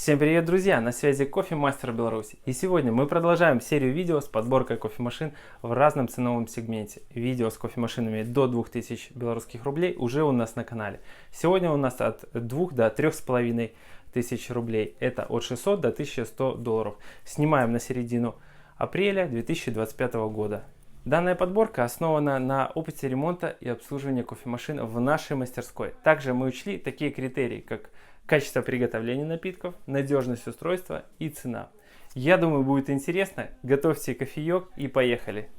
Всем привет, друзья! На связи Кофемастер Беларусь. И сегодня мы продолжаем серию видео с подборкой кофемашин в разном ценовом сегменте. Видео с кофемашинами до 2000 белорусских рублей уже у нас на канале. Сегодня у нас от 2 до 3,5 тысяч рублей. Это от 600 до 1100 долларов. Снимаем на середину апреля 2025 года. Данная подборка основана на опыте ремонта и обслуживания кофемашин в нашей мастерской. Также мы учли такие критерии, как качество приготовления напитков, надежность устройства и цена. Я думаю, будет интересно. Готовьте кофеек и поехали!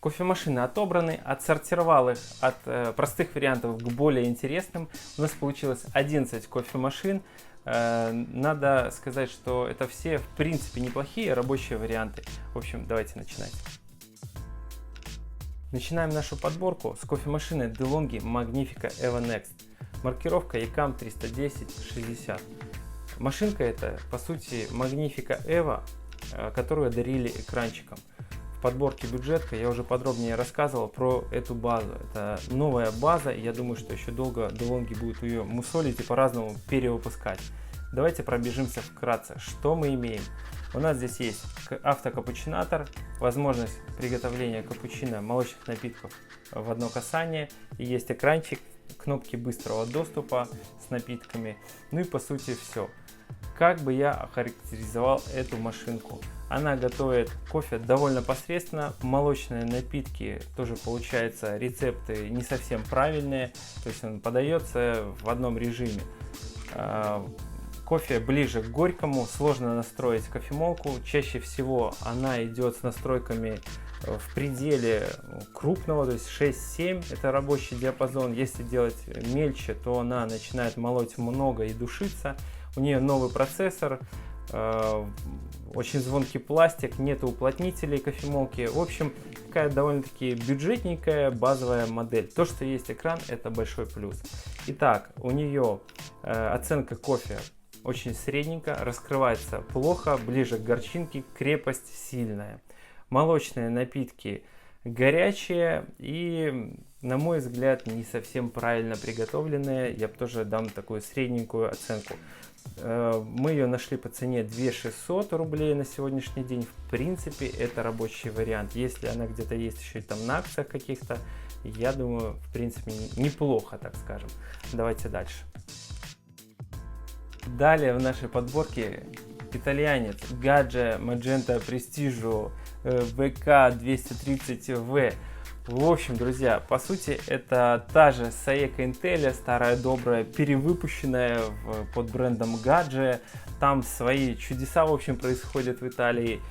Кофемашины отобраны, отсортировал их от простых вариантов к более интересным. У нас получилось 11 кофемашин. Надо сказать, что это все в принципе неплохие рабочие варианты. В общем, давайте начинать. Начинаем нашу подборку с кофемашины DeLonghi Magnifica EVO Next. Маркировка ECAM 31060. Машинка это по сути Magnifica EVO, которую дарили экранчиком. В подборке бюджетка я уже подробнее рассказывал про эту базу. Это новая база, и я думаю, что еще долго DeLonghi будет ее мусолить и по-разному перевыпускать. Давайте пробежимся вкратце, что мы имеем. У нас здесь есть автокапучинатор, возможность приготовления капучино молочных напитков в одно касание. И есть экранчик, кнопки быстрого доступа с напитками. Ну и по сути все. Как бы я охарактеризовал эту машинку? Она готовит кофе довольно посредственно. Молочные напитки тоже получается рецепты не совсем правильные. То есть он подается в одном режиме. Кофе ближе к горькому, сложно настроить кофемолку. Чаще всего она идет с настройками в пределе крупного, то есть 6-7 это рабочий диапазон. Если делать мельче, то она начинает молоть много и душиться. У нее новый процессор, очень звонкий пластик, нет уплотнителей кофемолки. В общем, такая довольно-таки бюджетненькая базовая модель. То, что есть экран, это большой плюс. Итак, у нее оценка кофе очень средненько, раскрывается плохо, ближе к горчинке, крепость сильная. Молочные напитки горячие и, на мой взгляд, не совсем правильно приготовленные. Я бы тоже дам такую средненькую оценку. Мы ее нашли по цене 2600 рублей на сегодняшний день. В принципе, это рабочий вариант. Если она где-то есть еще там на акциях каких-то, я думаю, в принципе, неплохо, так скажем. Давайте дальше. Далее в нашей подборке итальянец Gadget Magenta Prestigio VK230V. В общем, друзья, по сути это та же Saeco Intelia, старая добрая, перевыпущенная под брендом Gadget. Там свои чудеса, в общем, происходят в Италии.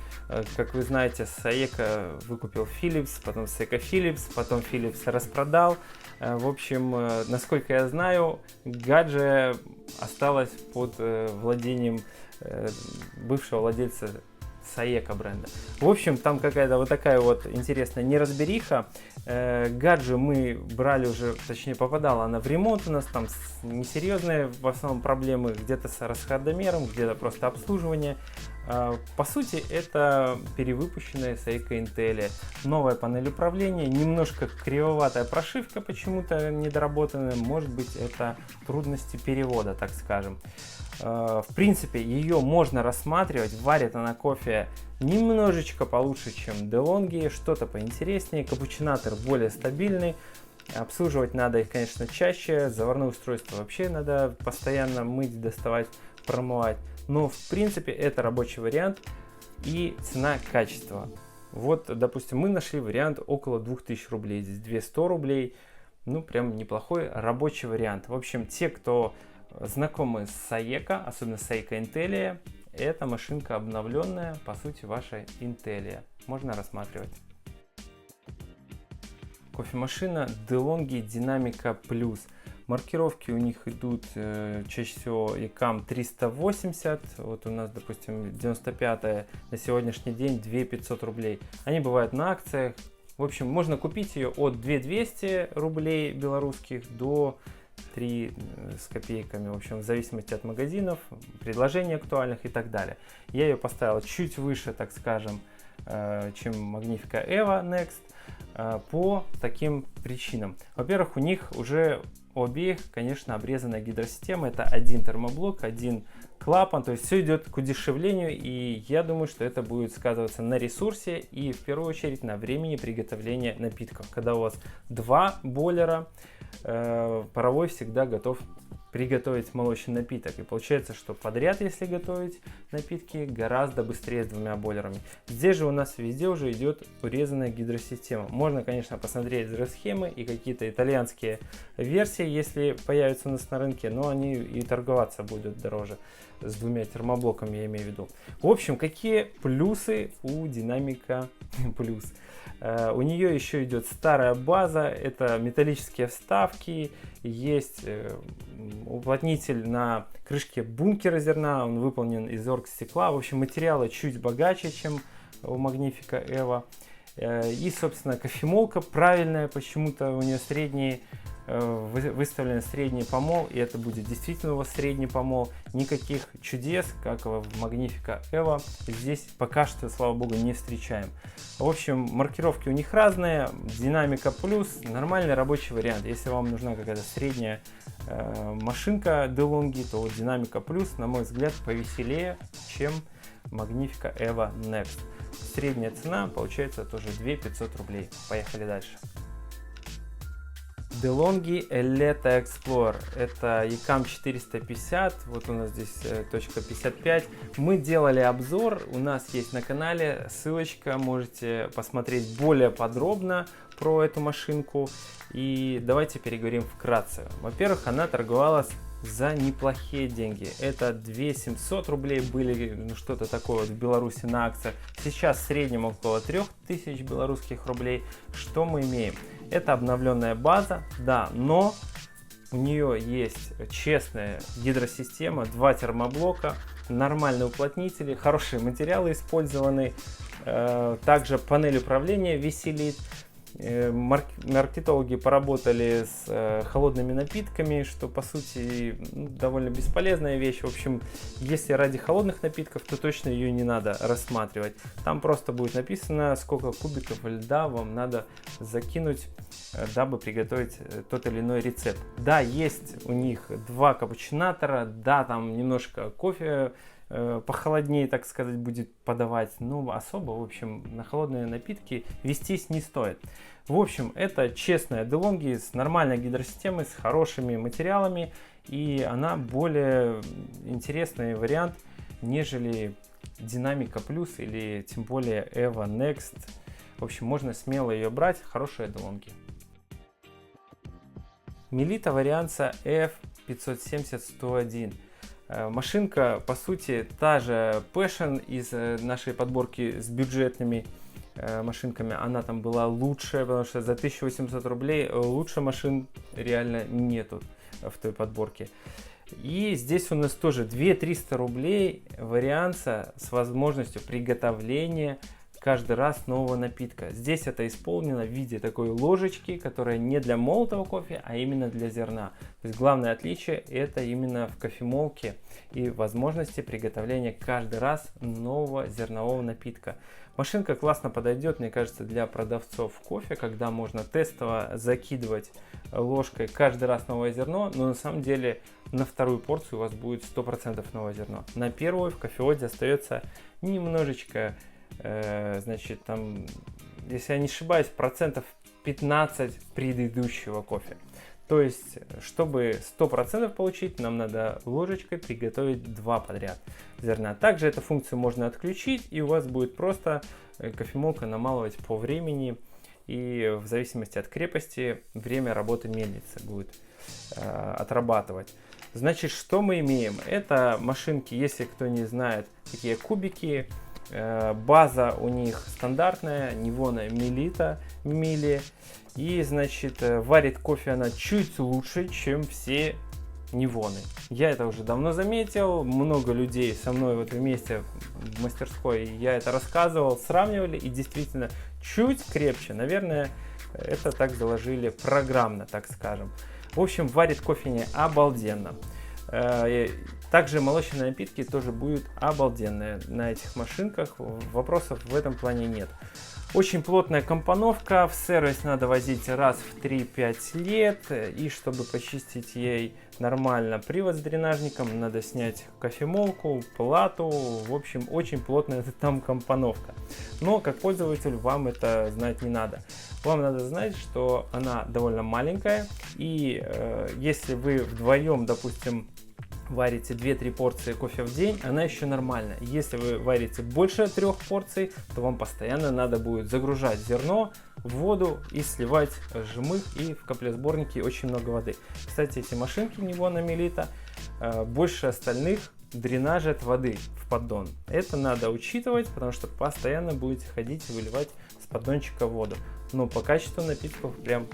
Как вы знаете, Saeco выкупил Philips, потом Saeco Philips, потом Philips распродал. В общем, насколько я знаю, Gadget осталась под владением бывшего владельца Saeco бренда. В общем, там какая-то вот такая вот интересная неразбериха. Gadget мы брали уже, точнее попадала она в ремонт у нас, там несерьезные в основном проблемы, где-то с расходомером, где-то просто обслуживание. По сути, это перевыпущенная Saeco Intelia. Новая панель управления, немножко кривоватая прошивка, почему-то недоработанная. Может быть, это трудности перевода, так скажем. В принципе, ее можно рассматривать. Варит она кофе немножечко получше, чем DeLonghi, что-то поинтереснее. Капучинатор более стабильный. Обслуживать надо их, конечно, чаще. Заварное устройство вообще надо постоянно мыть, доставать, промывать. Но, в принципе, это рабочий вариант и цена-качество. Вот, допустим, мы нашли вариант около 2000 рублей. Здесь 200 рублей. Ну, прям неплохой рабочий вариант. В общем, те, кто знакомы с Saeco, особенно Saeco Intelia, эта машинка обновленная, по сути, ваша Intelia. Можно рассматривать. Кофемашина DeLonghi Dynamica Plus. Маркировки у них идут чаще всего ECAM 380, вот у нас, допустим, 95 на сегодняшний день 2500 рублей. Они бывают на акциях. В общем, можно купить ее от 2200 рублей белорусских до 3 с копейками, в общем, в зависимости от магазинов, предложений актуальных и так далее. Я ее поставил чуть выше, так скажем, чем Magnifica EVO Next. по таким причинам. Во-первых, у них уже у обеих, конечно, обрезанная гидросистема. Это один термоблок, один клапан, то есть все идет к удешевлению, и я думаю, что это будет сказываться на ресурсе и в первую очередь на времени приготовления напитков. Когда у вас два бойлера, паровой всегда готов приготовить молочный напиток. И получается, что подряд, если готовить напитки, гораздо быстрее с двумя бойлерами. Здесь же у нас везде уже идет урезанная гидросистема. Можно, конечно, посмотреть схемы и какие-то итальянские версии, если появятся у нас на рынке, но они и торговаться будут дороже с двумя термоблоками, я имею в виду. В общем, какие плюсы у Динамика Плюс? У нее еще идет старая база, это металлические вставки, есть уплотнитель на крышке бункера зерна, он выполнен из оргстекла. В общем, материалы чуть богаче, чем у Magnifica Evo. И, собственно, кофемолка правильная, почему-то у нее средний, выставлен средний помол, и это будет действительно у вас средний помол. Никаких чудес, как в Magnifica Evo, здесь пока что, слава богу, не встречаем. В общем, маркировки у них разные. Динамика Плюс нормальный рабочий вариант. Если вам нужна какая-то средняя машинка DeLonghi, то Динамика Плюс, на мой взгляд, повеселее, чем Magnifica Evo Next. Средняя цена получается тоже 2500 рублей. Поехали дальше. DeLonghi Eletta Explorer. Это ECAM 450. Вот у нас здесь точка 55. Мы делали обзор. У нас есть на канале ссылочка. Можете посмотреть более подробно про эту машинку. И давайте переговорим вкратце. Во-первых, она торговалась за неплохие деньги. Это 2700 рублей были, ну, что-то такое вот в Беларуси на акциях. Сейчас в среднем около 3000 белорусских рублей. Что мы имеем? Это обновленная база, да, но у нее есть честная гидросистема, два термоблока, нормальные уплотнители, хорошие материалы использованы. Также панель управления веселит. Маркетологи поработали с холодными напитками, что по сути довольно бесполезная вещь. В общем, если ради холодных напитков, то точно ее не надо рассматривать. Там просто будет написано, сколько кубиков льда вам надо закинуть, дабы приготовить тот или иной рецепт. Да, есть у них два капучинатора, да, там немножко кофе похолоднее, так сказать, будет подавать, но особо, в общем, на холодные напитки вестись не стоит. В общем, это честная DeLonghi с нормальной гидросистемой, с хорошими материалами, и она более интересный вариант, нежели Динамика Плюс или тем более Evo Next. В общем, можно смело ее брать, хорошая DeLonghi. Melita Varianza F570-101. Машинка, по сути, та же Passion из нашей подборки с бюджетными машинками. Она там была лучшая, потому что за 1800 рублей лучше машин реально нету в той подборке. И здесь у нас тоже 2300 рублей Varianza с возможностью приготовления каждый раз нового напитка. Здесь это исполнено в виде такой ложечки, которая не для молотого кофе, а именно для зерна. То есть главное отличие это именно в кофемолке и возможности приготовления каждый раз нового зернового напитка. Машинка классно подойдет, мне кажется, для продавцов кофе, когда можно тестово закидывать ложкой каждый раз новое зерно, но на самом деле на вторую порцию у вас будет 100% новое зерно. На первую в кофеводе остается немножечко, значит, там, если я не ошибаюсь, процентов 15 предыдущего кофе. То есть, чтобы 100% получить, нам надо ложечкой приготовить два подряд зерна. Также эту функцию можно отключить, и у вас будет просто кофемолка намалывать по времени, и в зависимости от крепости время работы мельницы будет отрабатывать. Значит, что мы имеем? Это машинки, если кто не знает, такие кубики. База у них стандартная, Nivona Melita Mili. И, значит, варит кофе она чуть лучше, чем все Nivona. Я это уже давно заметил. Много людей со мной вот вместе в мастерской, я это рассказывал, сравнивали. И действительно, чуть крепче. Наверное, это так заложили программно, так скажем. В общем, варит кофе не обалденно. Также молочные напитки тоже будут обалденные на этих машинках. Вопросов в этом плане нет. Очень плотная компоновка, в сервис надо возить раз в 3-5 лет, и чтобы почистить ей нормально привод с дренажником, надо снять кофемолку, плату, в общем, очень плотная там компоновка. Но как пользователь вам это знать не надо. Вам надо знать, что она довольно маленькая, и если вы вдвоем, допустим, варите 2-3 порции кофе в день, она еще нормальная. Если вы варите больше 3 порций, то вам постоянно надо будет загружать зерно в воду и сливать жмых, и в каплесборнике очень много воды. Кстати, эти машинки Nivona Melita больше остальных дренажат воды в поддон. Это надо учитывать, потому что постоянно будете ходить и выливать с поддончика воду. Но по качеству напитков прям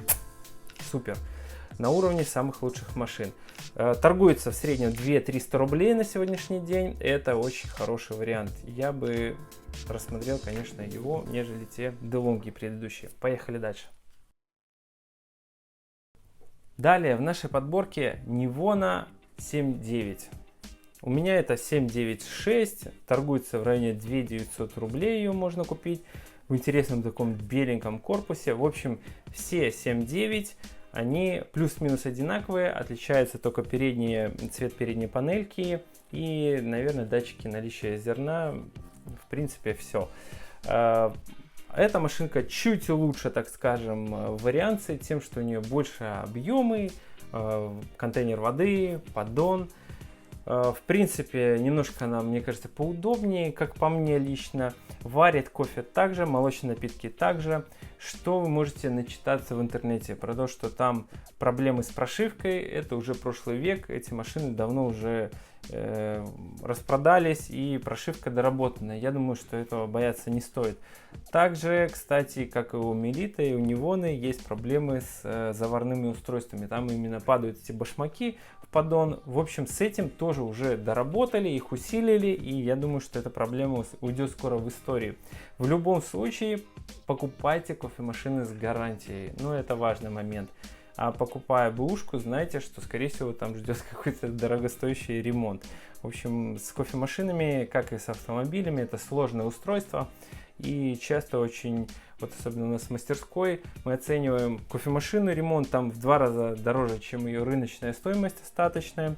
супер. На уровне самых лучших машин. Торгуется в среднем 2-300 рублей на сегодняшний день. Это очень хороший вариант. Я бы рассмотрел, конечно, его, нежели те DeLonghi предыдущие. Поехали дальше. Далее в нашей подборке Nivona 7.9. У меня это 7.9.6. Торгуется в районе 2900 рублей. Ее можно купить в интересном таком беленьком корпусе. В общем, все 7.9. Они плюс-минус одинаковые, отличается только цвет передней панельки и, наверное, датчики наличия зерна. В принципе, все. Эта машинка чуть лучше, так скажем, в варианте, тем, что у нее больше объемы, контейнер воды, поддон. В принципе, немножко она, мне кажется, поудобнее, как по мне лично. Варит кофе также, молочные напитки также. Что вы можете начитаться в интернете? Про то, что там проблемы с прошивкой, это уже прошлый век. Эти машины давно уже распродались и прошивка доработана. Я думаю, что этого бояться не стоит. Также, кстати, как и у Melita и у Nivona, есть проблемы с заварными устройствами. Там именно падают эти башмаки в поддон. В общем, с этим тоже уже доработали, их усилили, и я думаю, что эта проблема уйдет скоро в историю. В любом случае, покупайте кофемашины с гарантией. Ну, это важный момент. А покупая бэушку, знайте, что, скорее всего, там ждет какой-то дорогостоящий ремонт. В общем, с кофемашинами, как и с автомобилями, это сложное устройство. И часто очень, вот особенно у нас в мастерской, мы оцениваем кофемашину, ремонт там в 2 раза дороже, чем ее рыночная стоимость остаточная.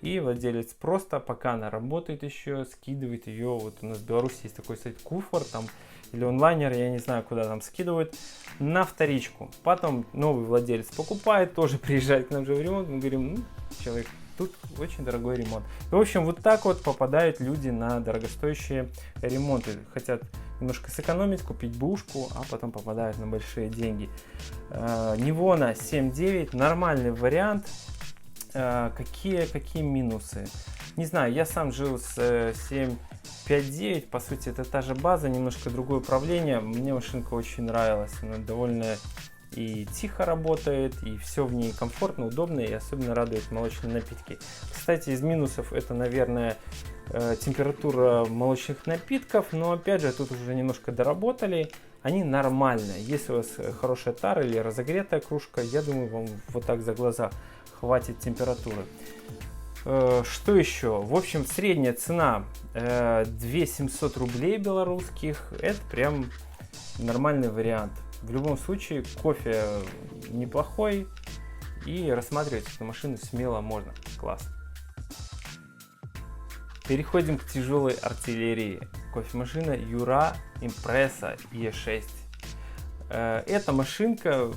И владелец просто, пока она работает еще, скидывает ее. Вот у нас в Беларуси есть такой сайт Куфор, там, или онлайнер, я не знаю, куда там скидывают, на вторичку. Потом новый владелец покупает, тоже приезжает к нам же в ремонт. Мы говорим, ну, человек, тут очень дорогой ремонт. И, в общем, вот так вот попадают люди на дорогостоящие ремонты. Хотят немножко сэкономить, купить бэушку, а потом попадают на большие деньги. Nivona 7.9, нормальный вариант. Какие минусы? Не знаю, я сам жил с 7.5.9, по сути это та же база, немножко другое управление. Мне машинка очень нравилась, она довольно и тихо работает, и все в ней комфортно, удобно, и особенно радует молочные напитки. Кстати, из минусов это, наверное, температура молочных напитков, но опять же тут уже немножко доработали. Они нормальные. Если у вас хорошая тара или разогретая кружка, я думаю, вам вот так за глаза хватит температуры. Что еще? В общем, средняя цена 2700 рублей белорусских. Это прям нормальный вариант. В любом случае, кофе неплохой. И рассматривать эту машину смело можно. Класс. Переходим к тяжелой артиллерии. Кофемашина Jura Impreza E6. Эта машинка,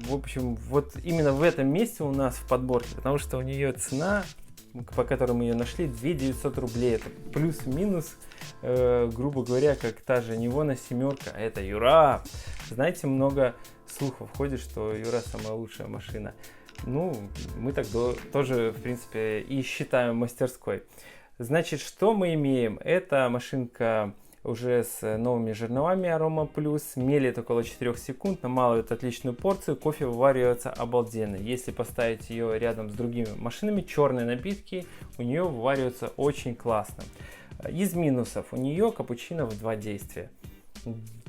в общем, вот именно в этом месте у нас в подборке, потому что у нее цена, по которой мы ее нашли, 2900 рублей. Это плюс-минус, грубо говоря, как та же Nivona 7, а это Jura. Знаете, много слухов ходит, что Jura самая лучшая машина. Ну, мы так тоже, в принципе, и считаем мастерской. Значит, что мы имеем? Это машинка уже с новыми жерновами Aroma Plus, мелит около 4 секунд, намалывает отличную порцию, кофе вываривается обалденно. Если поставить ее рядом с другими машинами, черные напитки у нее вывариваются очень классно. Из минусов: у нее капучино в 2 действия.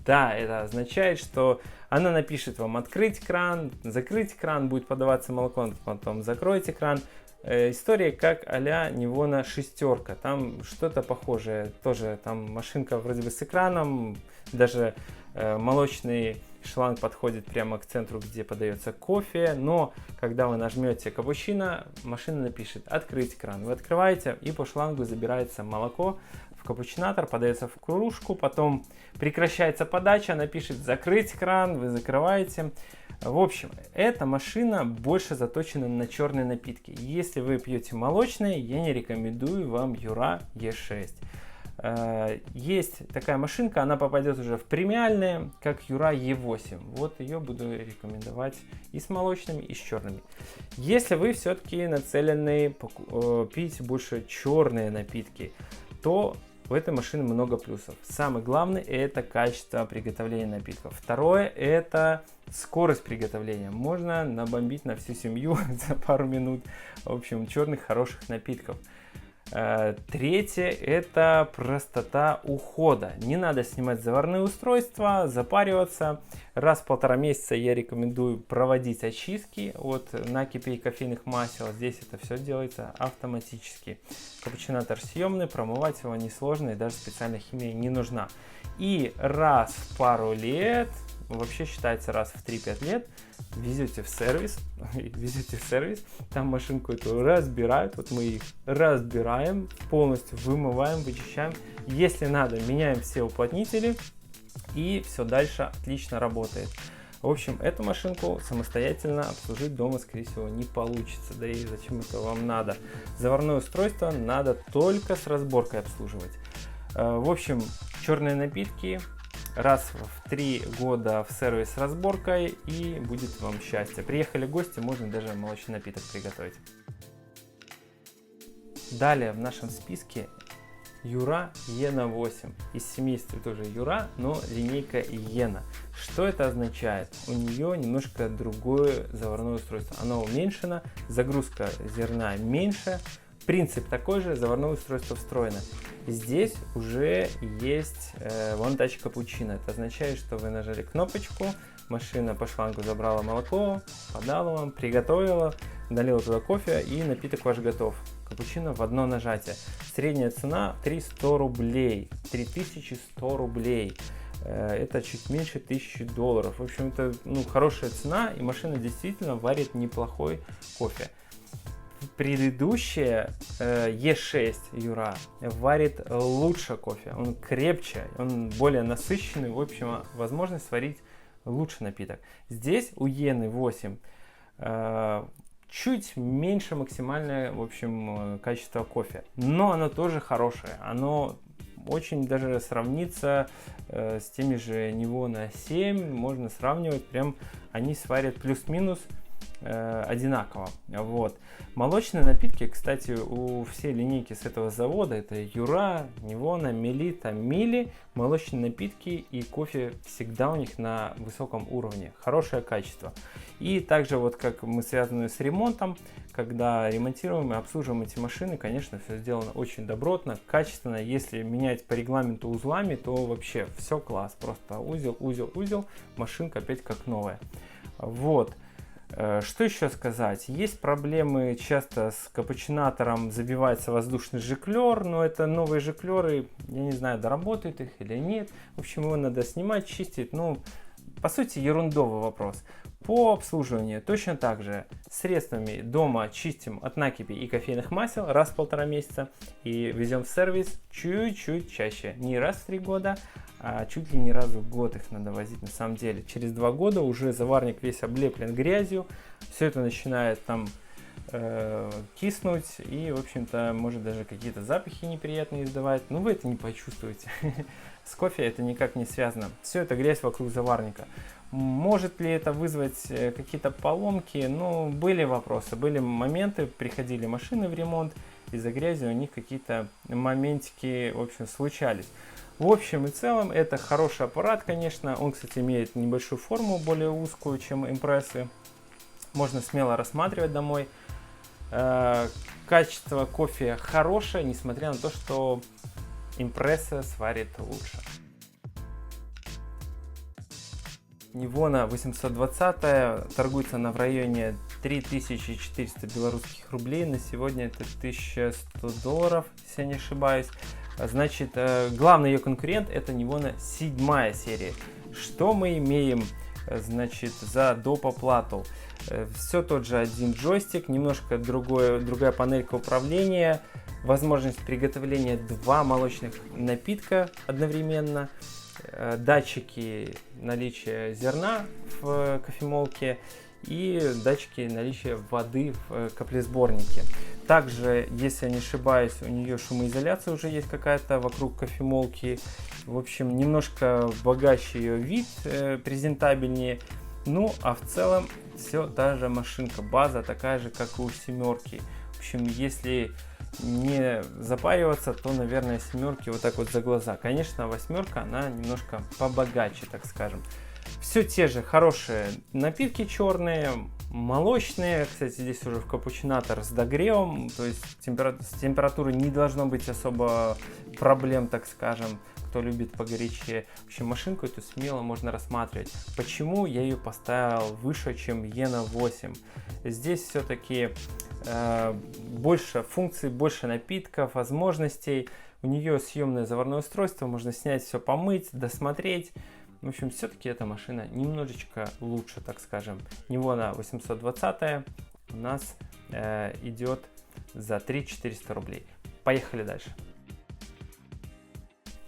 Да, это означает, что она напишет вам открыть кран, закрыть кран, будет подаваться молоко, потом закройте кран. История как а-ля Nivona 6, там что-то похожее, тоже там машинка вроде бы с экраном, даже Молочный шланг подходит прямо к центру, где подается кофе, но когда вы нажмете капучино, машина напишет «Открыть кран». Вы открываете, и по шлангу забирается молоко в капучинатор, подается в кружку, потом прекращается подача, она пишет «Закрыть кран», вы закрываете. В общем, эта машина больше заточена на черные напитки. Если вы пьете молочные, я не рекомендую вам Юра E6. Есть такая машинка, она попадет уже в премиальные, как Юра E8. Вот ее буду рекомендовать и с молочными, и с черными. Если вы все-таки нацелены пить больше черные напитки, то у этой машины много плюсов. Самый главный — это качество приготовления напитков. Второе — это скорость приготовления. Можно набомбить на всю семью за пару минут. В общем, черных хороших напитков. Третье — это простота ухода. Не надо снимать заварные устройства, запариваться. Раз в 1,5 месяца я рекомендую проводить очистки от накипи и кофейных масел. Здесь это все делается автоматически. Капучинатор съемный, промывать его несложно, и даже специальная химия не нужна. И раз в пару лет, вообще считается раз в 3-5 лет, везете в сервис, там машинку эту разбирают, вот мы их разбираем, полностью вымываем, вычищаем. Если надо, меняем все уплотнители, и все дальше отлично работает. В общем, эту машинку самостоятельно обслужить дома, скорее всего, не получится, да и зачем это вам надо. Заварное устройство надо только с разборкой обслуживать. В общем, черные напитки раз в 3 года в сервис с разборкой, и будет вам счастье. Приехали гости, можно даже молочный напиток приготовить. Далее в нашем списке Юра Иена 8. Из семейства тоже Юра, но линейка Иена. Что это означает? У нее немножко другое заварное устройство. Оно уменьшено, загрузка зерна меньше. Принцип такой же, заварное устройство встроено. Здесь уже есть One Touch Cappuccino. Это означает, что вы нажали кнопочку, машина по шлангу забрала молоко, подала вам, приготовила, налила туда кофе, и напиток ваш готов. Капучино в одно нажатие. Средняя цена 300 рублей. 3100 рублей. Это чуть меньше $1000. В общем, это хорошая цена, и машина действительно варит неплохой кофе. Предыдущая E6 Юра варит лучше кофе, он крепче, он более насыщенный, в общем, возможность сварить лучше напиток. Здесь у Иены 8 чуть меньше максимальное, в общем, качество кофе, но оно тоже хорошее, оно очень даже сравнится с теми же Nivona 7, можно сравнивать, прям они сварят плюс-минус одинаково. Вот. Молочные напитки, кстати, у всей линейки с этого завода, это Юра, Nivona, Мелита, Мили, молочные напитки и кофе всегда у них на высоком уровне, хорошее качество. И также вот как мы связаны с ремонтом, когда ремонтируем и обслуживаем эти машины, конечно, все сделано очень добротно, качественно. Если менять по регламенту узлами, то вообще все класс, просто узел, узел, узел, машинка опять как новая. Вот. Что еще сказать? Есть проблемы часто с капучинатором, забивается воздушный жиклер, но это новые жиклеры, я не знаю, доработают их или нет. В общем, его надо снимать, чистить. Ну, по сути, ерундовый вопрос. По обслуживанию точно так же средствами дома чистим от накипи и кофейных масел раз в 1,5 месяца и везем в сервис чуть-чуть чаще. Не раз в 3 года, а чуть ли не раз в год их надо возить на самом деле. Через 2 года уже заварник весь облеплен грязью, все это начинает там киснуть и, в общем-то, может даже какие-то запахи неприятные издавать, но вы это не почувствуете. С кофе это никак не связано. Все это грязь вокруг заварника. Может ли это вызвать какие-то поломки? Ну, были вопросы, были моменты, приходили машины в ремонт, из-за грязи у них какие-то моментики, в общем, случались. В общем и целом, это хороший аппарат, конечно. Он, кстати, имеет небольшую форму, более узкую, чем импрессы. Можно смело рассматривать домой. Качество кофе хорошее, несмотря на то, что импресса сварит лучше. Nivona 820 торгуется она в районе 3400 белорусских рублей. На сегодня это $1100, если я не ошибаюсь. Значит, главный ее конкурент это Nivona 7 серия. Что мы имеем, значит, за доп. Оплату? Все тот же один джойстик, немножко другая панелька управления, возможность приготовления 2 молочных напитка одновременно, датчики наличия зерна в кофемолке и датчики наличия воды в каплесборнике. Также, если я не ошибаюсь, у нее шумоизоляция уже есть какая-то вокруг кофемолки. В общем, немножко богаче ее вид, презентабельнее. Ну, а в целом все та же машинка, база такая же, как и у семерки. В общем, если не запариваться, то, наверное, семерки вот так вот за глаза. Конечно, восьмерка, она немножко побогаче, так скажем. Все те же хорошие напитки черные, молочные. Кстати, здесь уже в капучинатор с догревом, то есть с температурой не должно быть особо проблем, так скажем. Кто любит погорячее. В общем, машинку эту смело можно рассматривать. Почему я ее поставил выше, чем Iena 8? Здесь все-таки больше функций, больше напитков, возможностей. У нее съемное заварное устройство, можно снять все, помыть, досмотреть. В общем, все-таки эта машина немножечко лучше, так скажем. Nivona 820 у нас идет за 3400 рублей. Поехали дальше.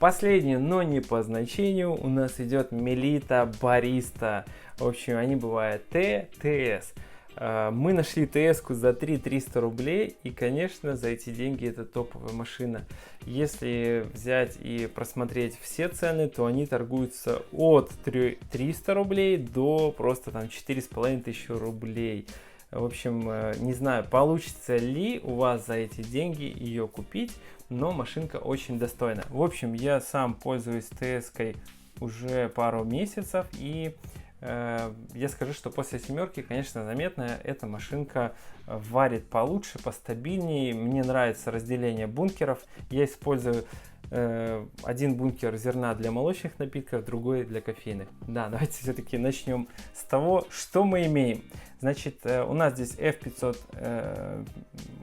Последний, но не по значению, у нас идет Melita Barista. В общем, они бывают Т, ТС. Мы нашли ТС-ку за 3300 рублей, и, конечно, за эти деньги это топовая машина. Если взять и просмотреть все цены, то они торгуются от 300 рублей до просто там 4500 рублей. В общем, не знаю, получится ли у вас за эти деньги ее купить, но машинка очень достойна. В общем, я сам пользуюсь ТС-кой уже пару месяцев, и я скажу, что после семерки, конечно, заметно, эта машинка варит получше, постабильнее. Мне нравится разделение бункеров. Я использую один бункер зерна для молочных напитков, другой для кофейных. Да, давайте все-таки начнем с того, что мы имеем. Значит, у нас здесь F500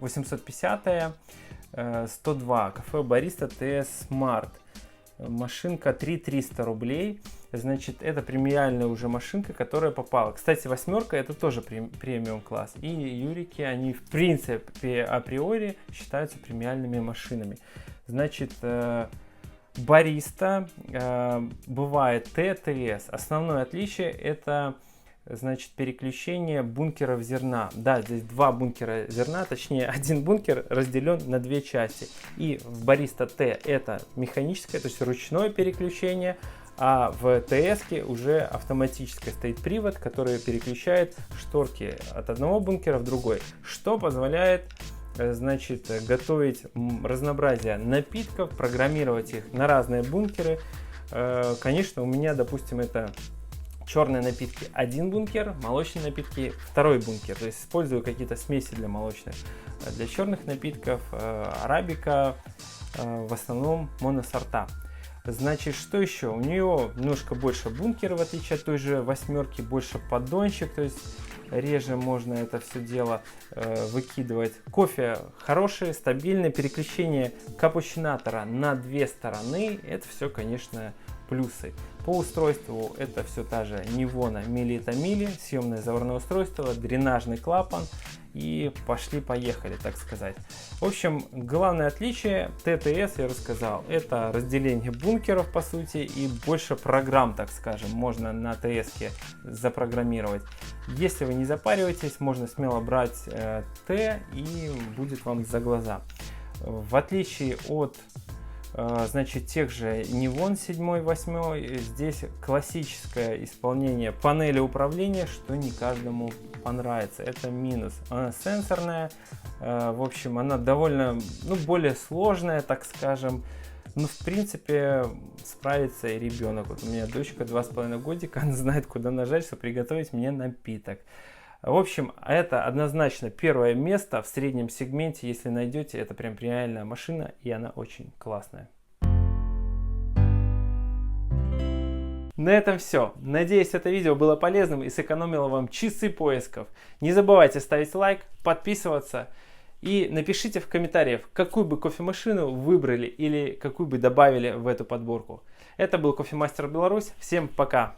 850 102 кафе Barista TS Smart. Машинка 3300 рублей. Значит, это премиальная уже машинка, которая попала. Кстати, восьмерка это тоже премиум класс. И юрики, они в принципе априори считаются премиальными машинами. Значит, Barista бывает ТТС. Основное отличие это, значит, переключение бункеров зерна. Да, здесь 2 бункера зерна, точнее один бункер разделен на 2 части. И в Barista T это механическое, то есть ручное переключение, а в ТС уже автоматическое стоит привод, который переключает шторки от одного бункера в другой, что позволяет, значит, готовить разнообразие напитков, программировать их на разные бункеры. Конечно, у меня, допустим, это черные напитки один бункер, молочные напитки второй бункер. То есть использую какие-то смеси для молочных. Для черных напитков арабика, в основном моносорта. Значит, что еще? У нее немножко больше бункера, в отличие от той же восьмерки, больше поддончик, то есть реже можно это все дело выкидывать. Кофе хороший, стабильный, переключение капучинатора на 2 стороны, это все, конечно, плюсы. По устройству это все та же Nivona Melita Mili, съемное заварное устройство, дренажный клапан и пошли-поехали, так сказать. В общем, главное отличие ТТС я рассказал. Это разделение бункеров, по сути, и больше программ, так скажем, можно на ТС-ке запрограммировать. Если вы не запариваетесь, можно смело брать Т и будет вам за глаза. В отличие от значит, тех же Nivon 7, 8, здесь классическое исполнение панели управления, что не каждому понравится. Это минус. Она сенсорная, в общем, она довольно, более сложная, так скажем. Но в принципе справится и ребенок. Вот у меня дочка 2,5 годика, она знает, куда нажать, чтобы приготовить мне напиток. В общем, это однозначно первое место в среднем сегменте. Если найдете, это прям реальная машина, и она очень классная. На этом все. Надеюсь, это видео было полезным и сэкономило вам часы поисков. Не забывайте ставить лайк, подписываться и напишите в комментариях, какую бы кофемашину выбрали или какую бы добавили в эту подборку. Это был Кофемастер Беларусь. Всем пока!